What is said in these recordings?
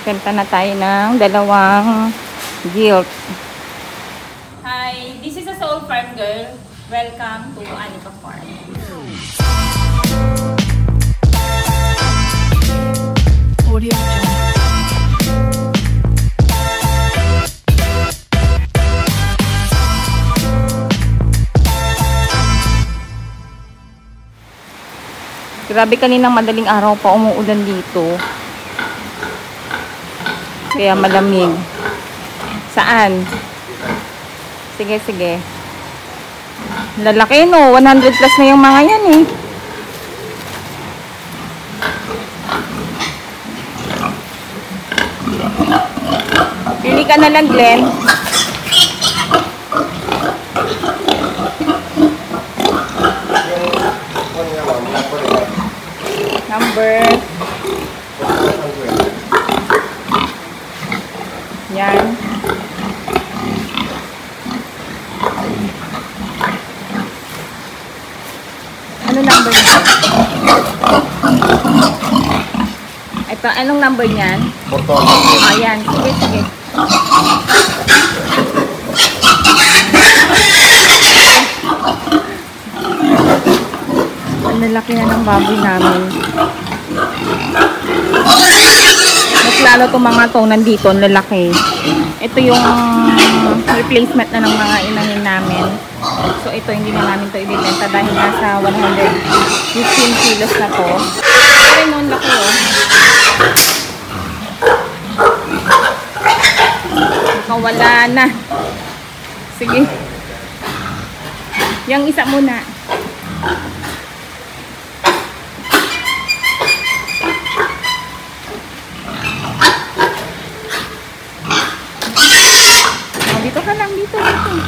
Benta na tayo ng dalawang guilt. Hi, this is a Soul Farm girl. Welcome to Anika Farm. Audio. Grabe, kaninang madaling araw pa umuulan dito. Kaya malamig. Saan? Sige, sige. Lalaki no. 100 plus na yung mga yan eh. Pili ka na lang, Glenn. Number. Yan. Ano number niya? Ito, anong number niyan? Ayan, sige, sige. Ang lalaki na ng baboy namin. Mas lalo itong mga to nandito, ang lalaki. Ito yung replacement na ng mga inahin namin. So ito hindi na namin to ibibenta dahil nasa 115 kilos na to. Ay mo, ang laki oh. Nakawala na. Sige. Yang isa muna. Dito ka lang, dito, dito.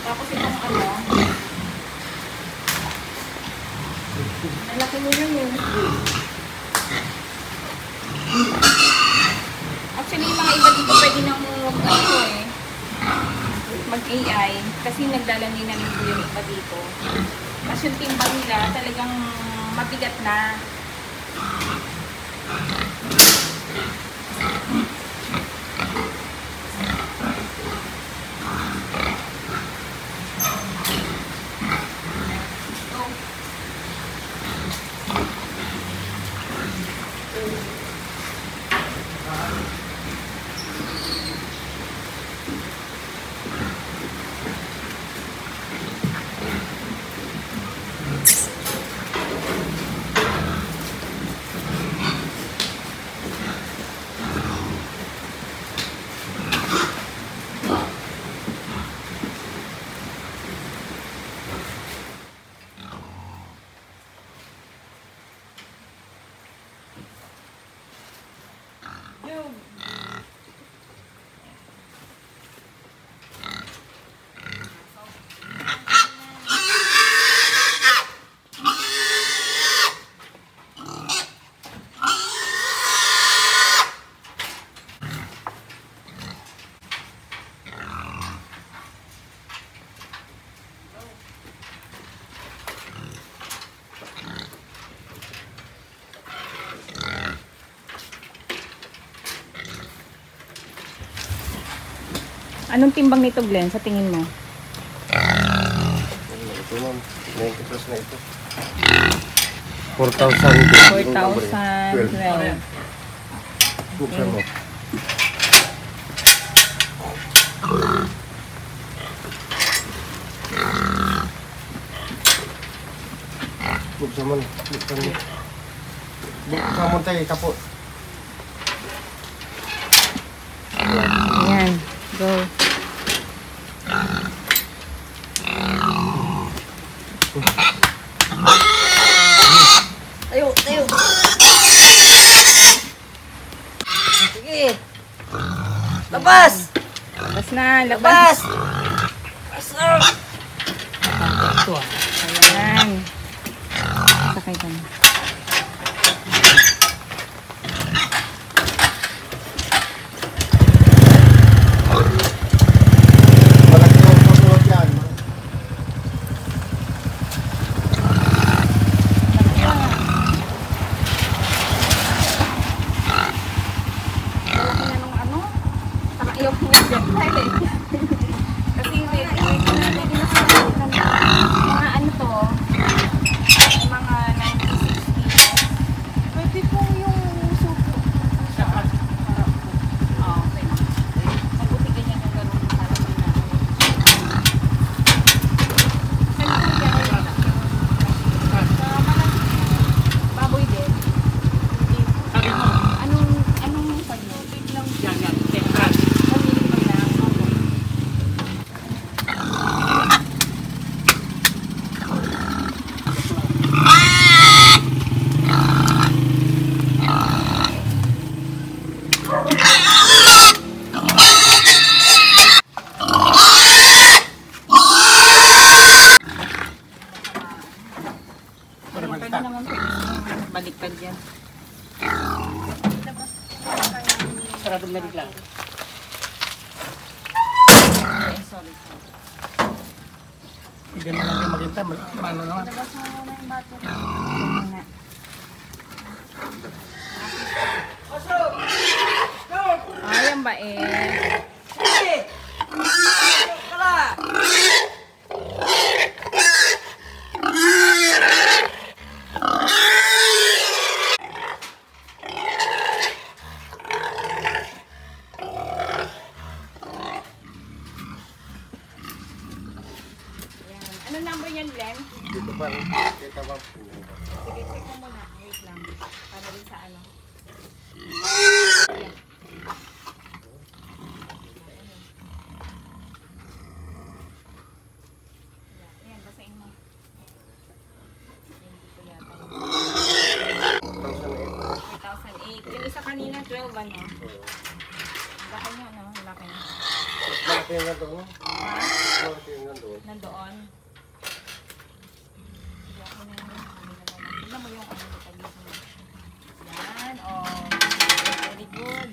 Tapos itong ano, ang laki mo yun. Actually, yung mga iba dito pwede nang mag-AI kasi nagdalan din namin po yung iba dito. Kasi yung timbang nila talagang mabigat na. Anong timbang nito, Glenn, sa tingin mo? Ito ma'am, 90 plus na ito. 4,000. 4,012. Buksan mo. Buksan mo. Buksan mo. Buksan mo tayo, kapot. Ayan. Go. Tayo, tayo. Sige. Labas! Labas na, labas. Labas! Asar! Ayan. Sakay ka na. Malaki ang kapulot yan. Anong ano? Saka ayaw ko dyan. Kasi ready na sila. Mga ano to? Mga 1960s. Pwede pong yung supo. Okay. Mabuti ganyan yung gano'n para may na. Saan yung gano'n? Sa mga baboy din. Anong panyo? Biglang mamili mo lang. Pwede naman po baliktad yan. Saradong na bigla. Okay, sorry. Hindi na lang yung maginta. Ano naman? Labas mo muna yung bato. Muna. Ayan ba eh? Ano number yan, Glenn? Dito pa. Kita ba? Sige, check mo muna. Wait lang. Para rin sa ano. Ayan, basahin mo. Hindi ko yata yun. 2008. Yung isa kanina, 12 ano? Laki nyo, no? Laki. Malaki nga doon. Ha? Malaki nga doon. Nandoon. Hindi ako na yun. Tignan mo yung ano nito dito. Yan, oh. Very good.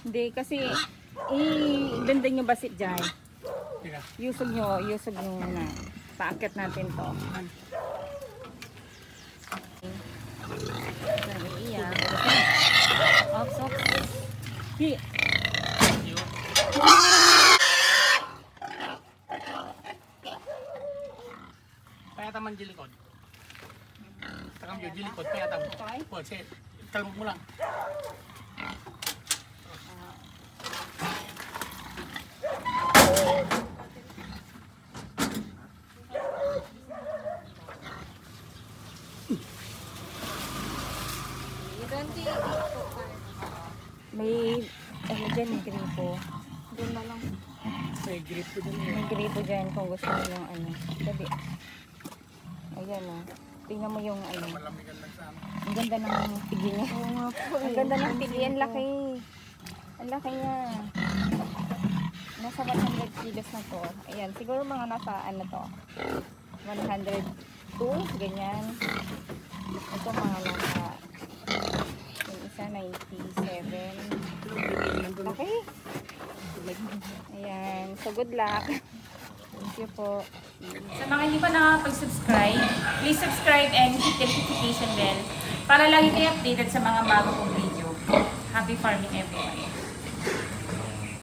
Hindi, kasi i-benda nyo basit dyan. Yusog nyo na. Paakit natin to. Iya. Ops, ops. Hi. Kaya taman jilikod. Takam yung jilikod. Kaya taman. Pwede siya. Talmog mo lang. May ano dyan, may gripo. Doon na lang. May grip ko dun May grito dyan kung gusto mo yung ano. Sabi. Ayan o. Tingnan mo yung ano. Malamigan lang sa amin. Ang ganda ng pigi niya. Oo nga po Ang ganda ng pigi. Ang laki. Ang laki niya. Nasa 100 kilos na to. Ayan. Siguro mga nasa ano to. 102. Ganyan. Ito mga nasa yung isa 97. Laki. Ayan. So good luck. Thank you po. Sa mga hindi pa nakapag-subscribe, please subscribe and hit the notification bell para lagi kayo updated sa mga bago kong video. Happy farming everyone!